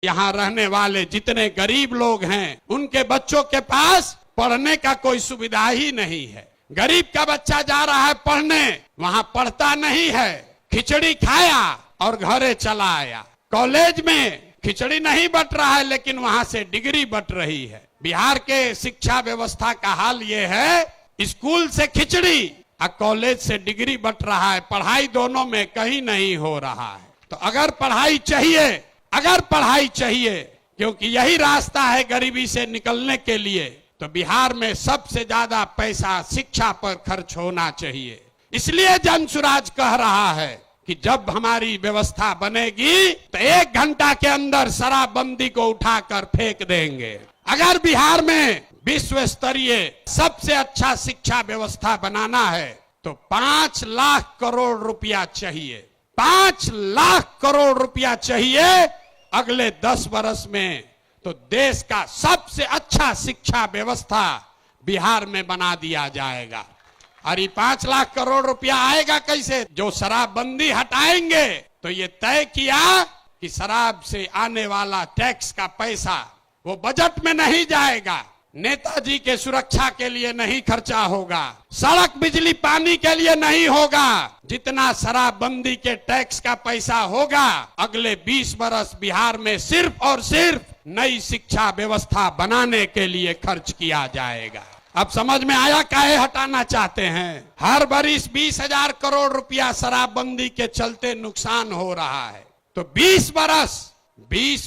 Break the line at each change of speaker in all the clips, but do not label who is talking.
यहाँ रहने वाले जितने गरीब लोग हैं उनके बच्चों के पास पढ़ने का कोई सुविधा ही नहीं है। गरीब का बच्चा जा रहा है पढ़ने, वहाँ पढ़ता नहीं है, खिचड़ी खाया और घरे चला आया। कॉलेज में खिचड़ी नहीं बट रहा है लेकिन वहाँ से डिग्री बट रही है। बिहार के शिक्षा व्यवस्था का हाल ये है, स्कूल से खिचड़ी और कॉलेज से डिग्री बट रहा है। पढ़ाई दोनों में कहीं नहीं हो रहा है। तो अगर पढ़ाई चाहिए क्योंकि यही रास्ता है गरीबी से निकलने के लिए, तो बिहार में सबसे ज्यादा पैसा शिक्षा पर खर्च होना चाहिए। इसलिए जनसुराज कह रहा है कि जब हमारी व्यवस्था बनेगी तो 1 घंटा के अंदर शराबबंदी को उठाकर फेंक देंगे। अगर बिहार में विश्व स्तरीय सबसे अच्छा शिक्षा व्यवस्था बनाना है तो 5 लाख करोड़ रुपया चाहिए। 5 लाख करोड़ रुपया चाहिए अगले 10 वर्ष में, तो देश का सबसे अच्छा शिक्षा व्यवस्था बिहार में बना दिया जाएगा। और ये 5 लाख करोड़ रुपया आएगा कैसे? जो शराबबंदी हटाएंगे तो ये तय किया कि शराब से आने वाला टैक्स का पैसा वो बजट में नहीं जाएगा, नेताजी के सुरक्षा के लिए नहीं खर्चा होगा, सड़क बिजली पानी के लिए नहीं होगा। जितना शराबबंदी के टैक्स का पैसा होगा अगले 20 वर्ष बिहार में सिर्फ और सिर्फ नई शिक्षा व्यवस्था बनाने के लिए खर्च किया जाएगा। अब समझ में आया काहे हटाना चाहते हैं? हर बरिस 20,000 करोड़ रुपया शराबबंदी के चलते नुकसान हो रहा है, तो 20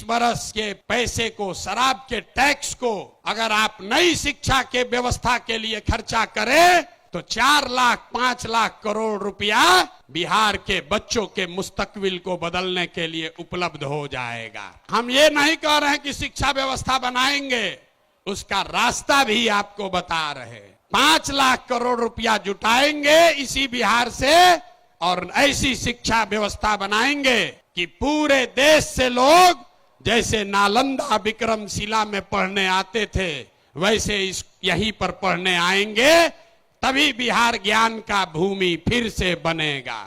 बरस के पैसे को, शराब के टैक्स को अगर आप नई शिक्षा के व्यवस्था के लिए खर्चा करें तो 4 लाख 5 लाख करोड़ रुपया बिहार के बच्चों के मुस्तकबिल को बदलने के लिए उपलब्ध हो जाएगा। हम ये नहीं कह रहे हैं कि शिक्षा व्यवस्था बनाएंगे, उसका रास्ता भी आपको बता रहे। 5 लाख करोड़ रुपया जुटाएंगे इसी बिहार से और ऐसी शिक्षा व्यवस्था बनाएंगे कि पूरे देश से लोग जैसे नालंदा विक्रमशिला में पढ़ने आते थे वैसे यहीं पर पढ़ने आएंगे, तभी बिहार ज्ञान का भूमि फिर से बनेगा।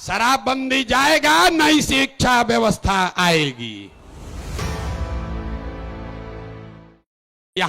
शराबबंदी जाएगा, नई शिक्षा व्यवस्था आएगी।